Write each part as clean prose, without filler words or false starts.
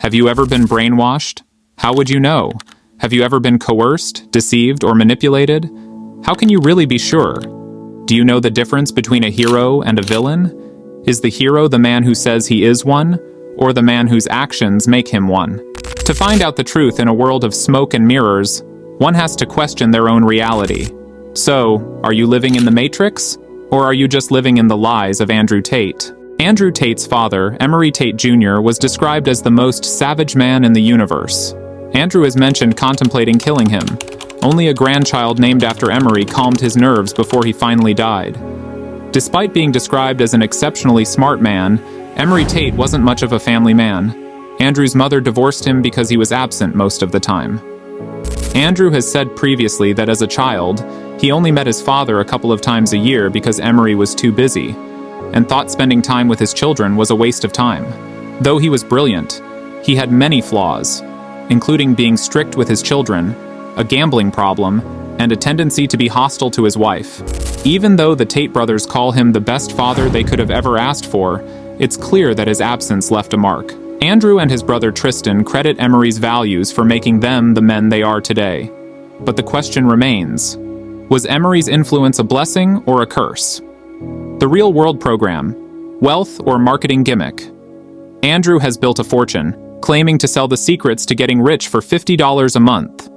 Have you ever been brainwashed? How would you know? Have you ever been coerced, deceived, or manipulated? How can you really be sure? Do you know the difference between a hero and a villain? Is the hero the man who says he is one, or the man whose actions make him one? To find out the truth in a world of smoke and mirrors, one has to question their own reality. So, are you living in the Matrix? Or are you just living in the lies of Andrew Tate? Andrew Tate's father, Emery Tate Jr., was described as the most savage man in the universe. Andrew has mentioned contemplating killing him. Only a grandchild named after Emery calmed his nerves before he finally died. Despite being described as an exceptionally smart man, Emery Tate wasn't much of a family man. Andrew's mother divorced him because he was absent most of the time. Andrew has said previously that as a child, he only met his father a couple of times a year because Emery was too busy, and thought spending time with his children was a waste of time. Though he was brilliant, he had many flaws, including being strict with his children, a gambling problem, and a tendency to be hostile to his wife. Even though the Tate brothers call him the best father they could have ever asked for, it's clear that his absence left a mark. Andrew and his brother Tristan credit Emery's values for making them the men they are today. But the question remains, was Emery's influence a blessing or a curse? The Real World Program, wealth or marketing gimmick? Andrew has built a fortune, claiming to sell the secrets to getting rich for $50 a month.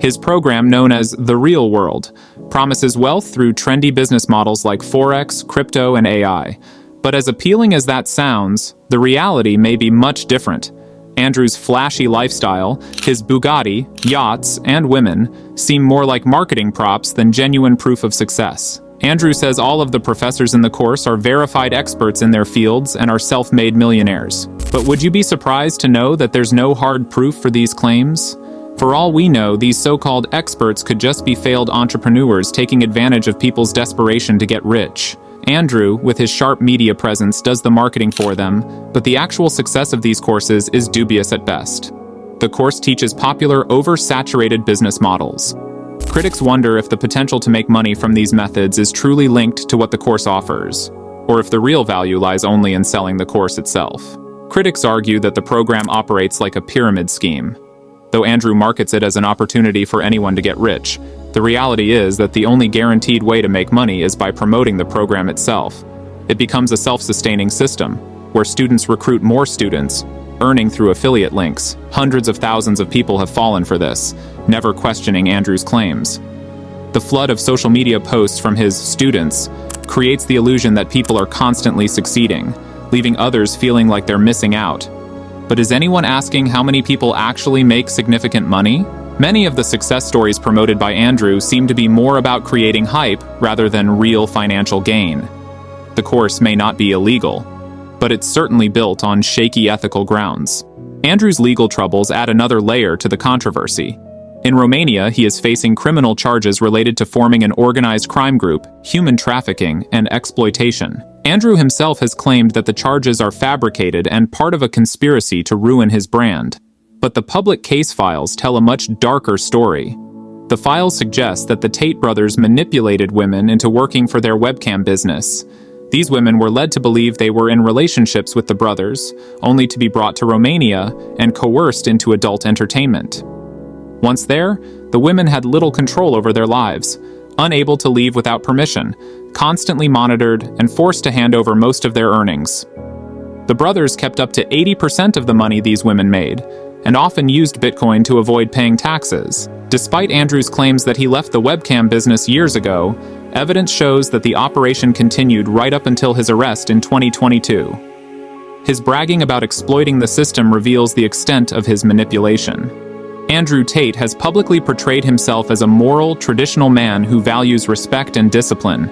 His program, known as The Real World, promises wealth through trendy business models like Forex, crypto, and AI. But as appealing as that sounds, the reality may be much different. Andrew's flashy lifestyle, his Bugatti, yachts, and women seem more like marketing props than genuine proof of success. Andrew says all of the professors in the course are verified experts in their fields and are self-made millionaires. But would you be surprised to know that there's no hard proof for these claims? For all we know, these so-called experts could just be failed entrepreneurs taking advantage of people's desperation to get rich. Andrew, with his sharp media presence, does the marketing for them, but the actual success of these courses is dubious at best. The course teaches popular, oversaturated business models. Critics wonder if the potential to make money from these methods is truly linked to what the course offers, or if the real value lies only in selling the course itself. Critics argue that the program operates like a pyramid scheme. Though Andrew markets it as an opportunity for anyone to get rich, the reality is that the only guaranteed way to make money is by promoting the program itself. It becomes a self-sustaining system, where students recruit more students, earning through affiliate links. Hundreds of thousands of people have fallen for this, never questioning Andrew's claims. The flood of social media posts from his students creates the illusion that people are constantly succeeding, leaving others feeling like they're missing out. But is anyone asking how many people actually make significant money? Many of the success stories promoted by Andrew seem to be more about creating hype rather than real financial gain. The course may not be illegal, but it's certainly built on shaky ethical grounds. Andrew's legal troubles add another layer to the controversy. In Romania, he is facing criminal charges related to forming an organized crime group, human trafficking, and exploitation. Andrew himself has claimed that the charges are fabricated and part of a conspiracy to ruin his brand. But the public case files tell a much darker story. The files suggest that the Tate brothers manipulated women into working for their webcam business. These women were led to believe they were in relationships with the brothers, only to be brought to Romania and coerced into adult entertainment. Once there, the women had little control over their lives, unable to leave without permission, constantly monitored, and forced to hand over most of their earnings. The brothers kept up to 80% of the money these women made, and often used Bitcoin to avoid paying taxes. Despite Andrew's claims that he left the webcam business years ago, evidence shows that the operation continued right up until his arrest in 2022. His bragging about exploiting the system reveals the extent of his manipulation. Andrew Tate has publicly portrayed himself as a moral, traditional man who values respect and discipline.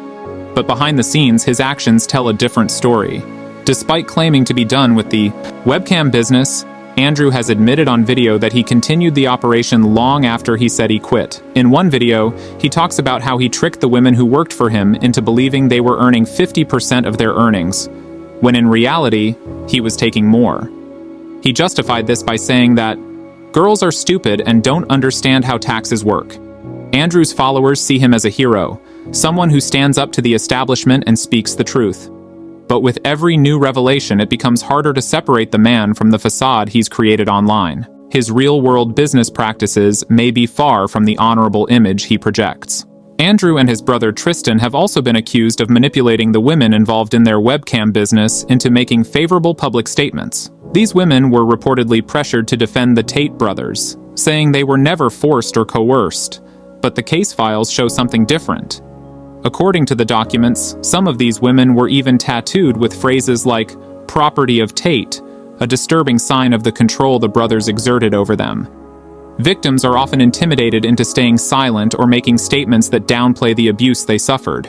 But behind the scenes, his actions tell a different story. Despite claiming to be done with the webcam business, Andrew has admitted on video that he continued the operation long after he said he quit. In one video, he talks about how he tricked the women who worked for him into believing they were earning 50% of their earnings, when in reality, he was taking more. He justified this by saying that girls are stupid and don't understand how taxes work. Andrew's followers see him as a hero, someone who stands up to the establishment and speaks the truth. But with every new revelation, it becomes harder to separate the man from the facade he's created online. His real-world business practices may be far from the honorable image he projects. Andrew and his brother Tristan have also been accused of manipulating the women involved in their webcam business into making favorable public statements. These women were reportedly pressured to defend the Tate brothers, saying they were never forced or coerced, but the case files show something different. According to the documents, some of these women were even tattooed with phrases like "property of Tate," a disturbing sign of the control the brothers exerted over them. Victims are often intimidated into staying silent or making statements that downplay the abuse they suffered.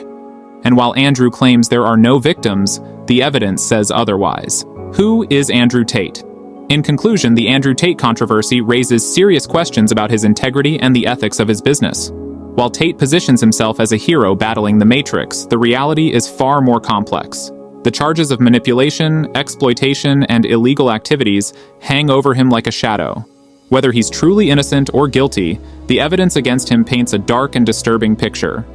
And while Andrew claims there are no victims, the evidence says otherwise. Who is Andrew Tate? In conclusion, the Andrew Tate controversy raises serious questions about his integrity and the ethics of his business. While Tate positions himself as a hero battling the Matrix, the reality is far more complex. The charges of manipulation, exploitation, and illegal activities hang over him like a shadow. Whether he's truly innocent or guilty, the evidence against him paints a dark and disturbing picture.